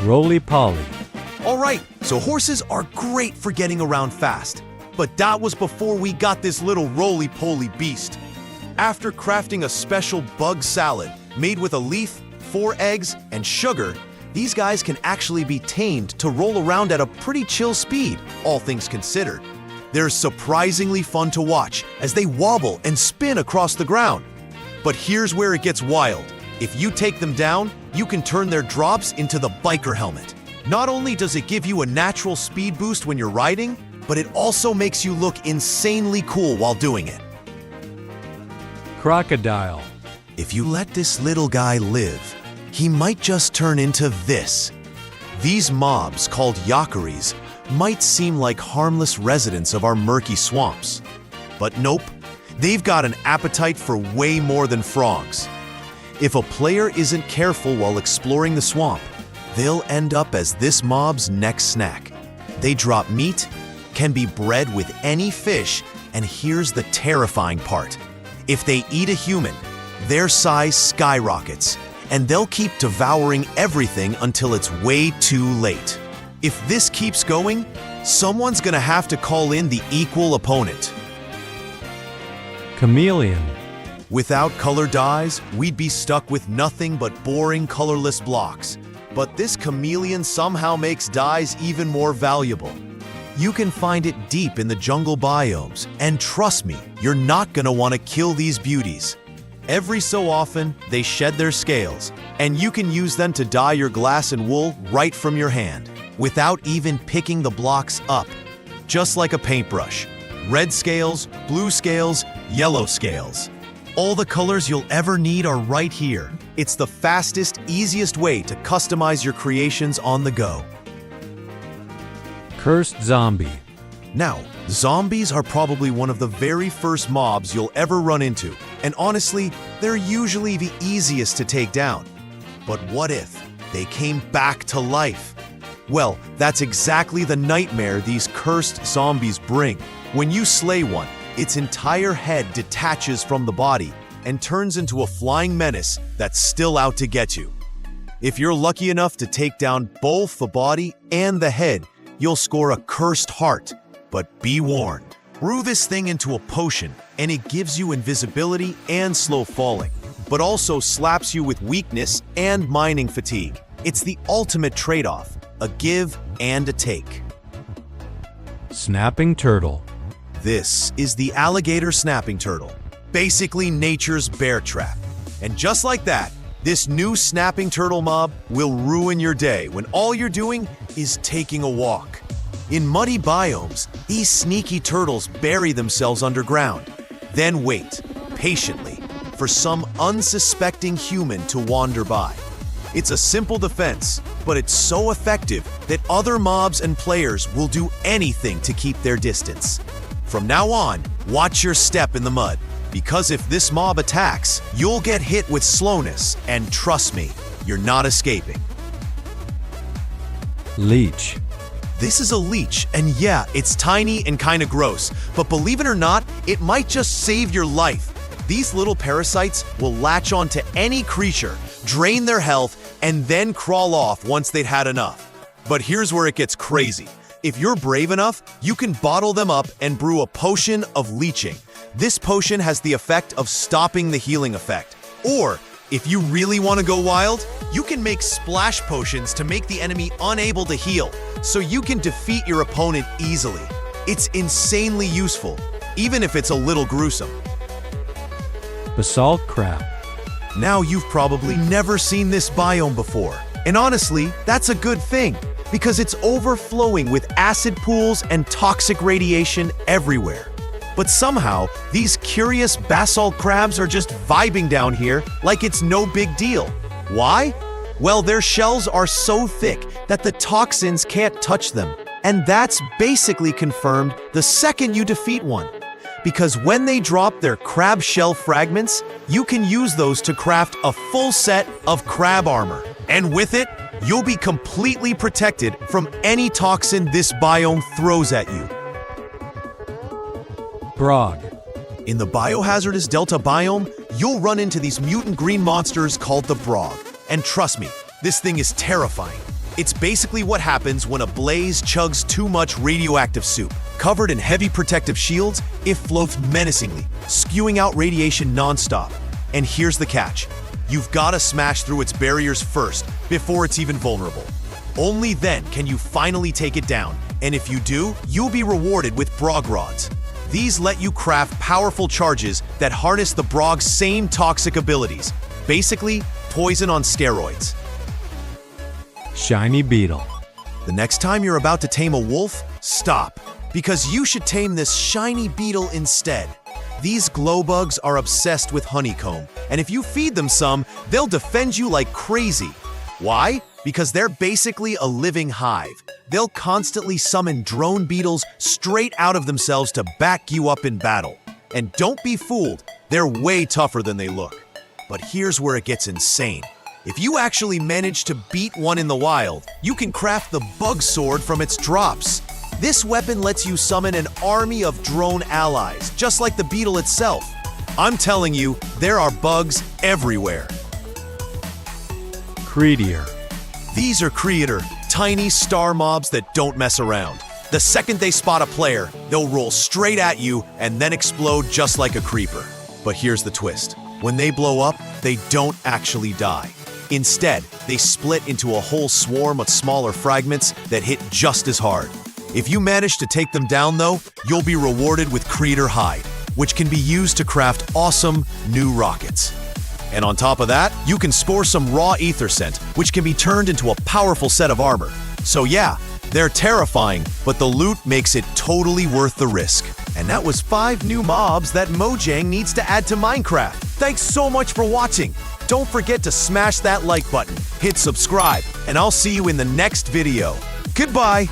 Roly-poly. Alright, so horses are great for getting around fast. But that was before we got this little roly-poly beast. After crafting a special bug salad made with a leaf, 4 eggs, and sugar, these guys can actually be tamed to roll around at a pretty chill speed, all things considered. They're surprisingly fun to watch as they wobble and spin across the ground. But here's where it gets wild. If you take them down, you can turn their drops into the biker helmet. Not only does it give you a natural speed boost when you're riding, but it also makes you look insanely cool while doing it. Crocodile. If you let this little guy live, he might just turn into this. These mobs, called yakaris, might seem like harmless residents of our murky swamps. But nope, they've got an appetite for way more than frogs. If a player isn't careful while exploring the swamp, they'll end up as this mob's next snack. They drop meat, can be bred with any fish, and here's the terrifying part. If they eat a human, their size skyrockets, and they'll keep devouring everything until it's way too late. If this keeps going, someone's gonna have to call in the equal opponent. Chameleon. Without color dyes, we'd be stuck with nothing but boring colorless blocks. But this chameleon somehow makes dyes even more valuable. You can find it deep in the jungle biomes, and trust me, you're not gonna wanna kill these beauties. Every so often, they shed their scales, and you can use them to dye your glass and wool right from your hand, without even picking the blocks up. Just like a paintbrush. Red scales, blue scales, yellow scales. All the colors you'll ever need are right here. It's the fastest, easiest way to customize your creations on the go. Cursed zombie. Now, zombies are probably one of the very first mobs you'll ever run into, and honestly, they're usually the easiest to take down. But what if they came back to life? Well, that's exactly the nightmare these cursed zombies bring. When you slay one, its entire head detaches from the body and turns into a flying menace that's still out to get you. If you're lucky enough to take down both the body and the head, you'll score a cursed heart. But be warned, brew this thing into a potion and it gives you invisibility and slow falling, but also slaps you with weakness and mining fatigue. It's the ultimate trade-off, a give and a take. Snapping turtle. This is the alligator snapping turtle, basically nature's bear trap. And just like that, this new snapping turtle mob will ruin your day when all you're doing is taking a walk. In muddy biomes, these sneaky turtles bury themselves underground, then wait, patiently, for some unsuspecting human to wander by. It's a simple defense, but it's so effective that other mobs and players will do anything to keep their distance. From now on, watch your step in the mud, because if this mob attacks, you'll get hit with slowness, and trust me, you're not escaping. Leech. This is a leech, and yeah, it's tiny and kinda gross, but believe it or not, it might just save your life. These little parasites will latch onto any creature, drain their health, and then crawl off once they'd had enough. But here's where it gets crazy. If you're brave enough, you can bottle them up and brew a potion of leeching. This potion has the effect of stopping the healing effect. Or, if you really want to go wild, you can make splash potions to make the enemy unable to heal, so you can defeat your opponent easily. It's insanely useful, even if it's a little gruesome. Basalt crab. Now you've probably never seen this biome before. And honestly, that's a good thing, because it's overflowing with acid pools and toxic radiation everywhere. But somehow, these curious basalt crabs are just vibing down here like it's no big deal. Why? Well, their shells are so thick that the toxins can't touch them. And that's basically confirmed the second you defeat one. Because when they drop their crab shell fragments, you can use those to craft a full set of crab armor. And with it, you'll be completely protected from any toxin this biome throws at you. Brog. In the biohazardous Delta biome, you'll run into these mutant green monsters called the Brog. And trust me, this thing is terrifying. It's basically what happens when a blaze chugs too much radioactive soup. Covered in heavy protective shields, it floats menacingly, spewing out radiation non-stop. And here's the catch. You've got to smash through its barriers first, before it's even vulnerable. Only then can you finally take it down, and if you do, you'll be rewarded with Brog Rods. These let you craft powerful charges that harness the Brog's same toxic abilities. Basically, poison on steroids. Shiny Beetle. The next time you're about to tame a wolf, stop, because you should tame this shiny beetle instead. These glow bugs are obsessed with honeycomb, and if you feed them some, they'll defend you like crazy. Why? Because they're basically a living hive. They'll constantly summon drone beetles straight out of themselves to back you up in battle. And don't be fooled, they're way tougher than they look. But here's where it gets insane. If you actually manage to beat one in the wild, you can craft the bug sword from its drops. This weapon lets you summon an army of drone allies, just like the beetle itself. I'm telling you, there are bugs everywhere. Creedier. These are Creator, tiny star mobs that don't mess around. The second they spot a player, they'll roll straight at you and then explode just like a creeper. But here's the twist. When they blow up, they don't actually die. Instead, they split into a whole swarm of smaller fragments that hit just as hard. If you manage to take them down though, you'll be rewarded with Creator Hide, which can be used to craft awesome new rockets. And on top of that, you can score some raw ether scent, which can be turned into a powerful set of armor. So yeah, they're terrifying, but the loot makes it totally worth the risk. And that was 5 new mobs that Mojang needs to add to Minecraft. Thanks so much for watching. Don't forget to smash that like button, hit subscribe, and I'll see you in the next video. Goodbye!